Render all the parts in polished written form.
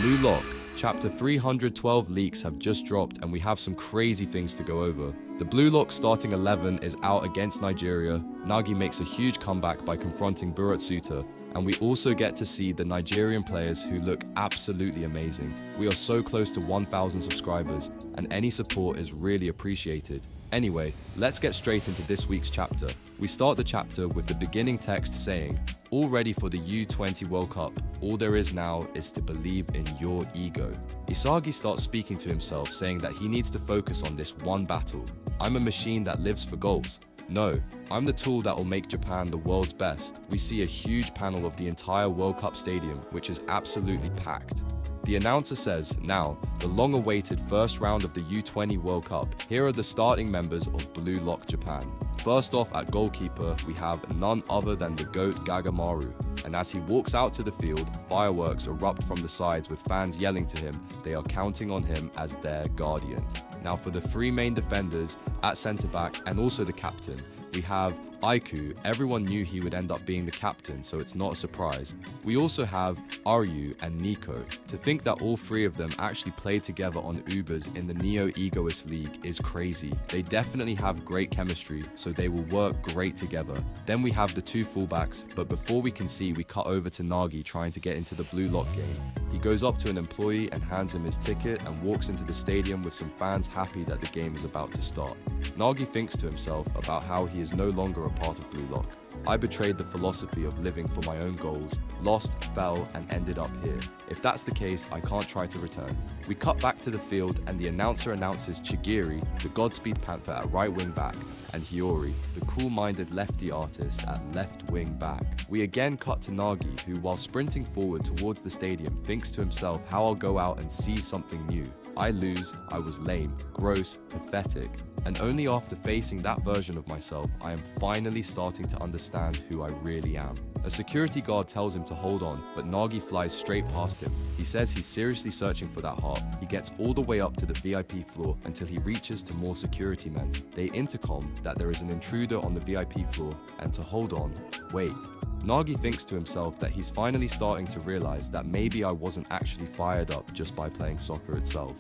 Blue Lock, Chapter 312 leaks have just dropped and we have some crazy things to go over. The Blue Lock starting 11 is out against Nigeria, Nagi makes a huge comeback by confronting Burat Suta, and we also get to see the Nigerian players who look absolutely amazing. We are so close to 1,000 subscribers, and any support is really appreciated. Anyway, let's get straight into this week's chapter. We start the chapter with the beginning text saying, "All ready for the U20 World Cup. All there is now is to believe in your ego." Isagi starts speaking to himself, saying that he needs to focus on this one battle. "I'm a machine that lives for goals. No, I'm the tool that will make Japan the world's best." We see a huge panel of the entire World Cup stadium, which is absolutely packed. The announcer says, "Now, the long-awaited first round of the U20 World Cup. Here are the starting members of Blue Lock Japan. First off, at goalkeeper, we have none other than the GOAT Gagamaru. And as he walks out to the field, fireworks erupt from the sides with fans yelling to him. They are counting on him as their guardian." Now for the three main defenders, at centre-back and also the captain, we have Aiku. Everyone knew he would end up being the captain, so it's not a surprise. We also have Aryu and Nico. To think that all three of them actually played together on Ubers in the Neo Egoist League is crazy. They definitely have great chemistry, so they will work great together. Then we have the two fullbacks, but before we can see, we cut over to Nagi trying to get into the Blue Lock game. He goes up to an employee and hands him his ticket and walks into the stadium with some fans happy that the game is about to start. Nagi thinks to himself about how he is no longer a part of Blue Lock. "I betrayed the philosophy of living for my own goals, lost, fell, and ended up here. If that's the case, I can't try to return." We cut back to the field and the announcer announces Chigiri, the Godspeed Panther, at right wing back, and Hiyori, the cool-minded lefty artist, at left wing back. We again cut to Nagi, who while sprinting forward towards the stadium thinks to himself how I'll go out and see something new. I lose, I was lame, gross, pathetic, and only after facing that version of myself, I am finally starting to understand who I really am. A security guard tells him to hold on, but Nagi flies straight past him. He says he's seriously searching for that heart. He gets all the way up to the VIP floor until he reaches to more security men. They intercom that there is an intruder on the VIP floor, and to hold on, wait. Nagi thinks to himself that he's finally starting to realize that maybe I wasn't actually fired up just by playing soccer itself.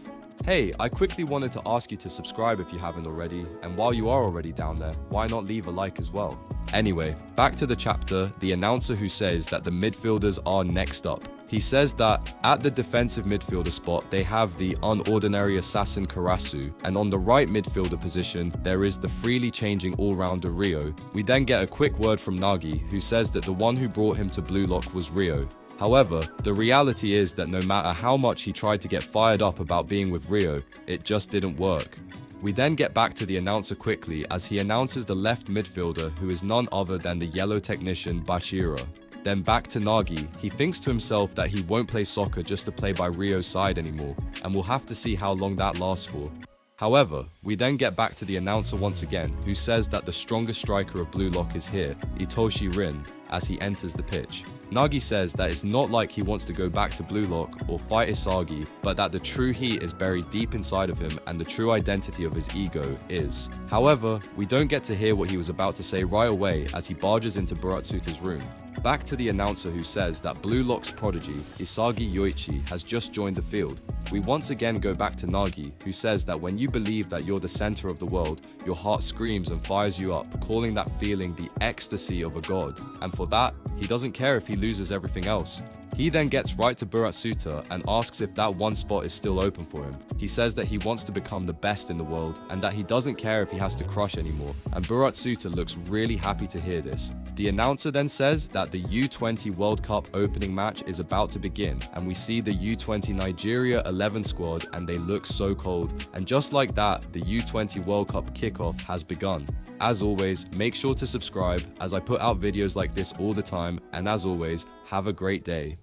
Hey, I quickly wanted to ask you to subscribe if you haven't already, and while you are already down there, why not leave a like as well? Anyway, back to the chapter, the announcer who says that the midfielders are next up. He says that at the defensive midfielder spot, they have the unordinary assassin Karasu, and on the right midfielder position, there is the freely changing all-rounder Rio. We then get a quick word from Nagi, who says that the one who brought him to Blue Lock was Rio. However, the reality is that no matter how much he tried to get fired up about being with Rio, it just didn't work. We then get back to the announcer quickly as he announces the left midfielder, who is none other than the yellow technician Bashira. Then back to Nagi, he thinks to himself that he won't play soccer just to play by Rio's side anymore, and we'll have to see how long that lasts for. However, we then get back to the announcer once again, who says that the strongest striker of Blue Lock is here, Itoshi Rin, as he enters the pitch. Nagi says that it's not like he wants to go back to Blue Lock or fight Isagi, but that the true heat is buried deep inside of him and the true identity of his ego is. However, we don't get to hear what he was about to say right away as he barges into Buratsuta's room. Back to the announcer who says that Blue Lock's prodigy, Isagi Yoichi, has just joined the field. We once again go back to Nagi, who says that when you believe that you're the center of the world, your heart screams and fires you up, calling that feeling the ecstasy of a god. And for that, he doesn't care if he loses everything else. He then gets right to Buratsuta and asks if that one spot is still open for him. He says that he wants to become the best in the world and that he doesn't care if he has to crush anymore, and Buratsuta looks really happy to hear this. The announcer then says that the U20 World Cup opening match is about to begin, and we see the U20 Nigeria 11 squad and they look so cold. And just like that, the U20 World Cup kickoff has begun. As always, make sure to subscribe as I put out videos like this all the time, and as always, have a great day.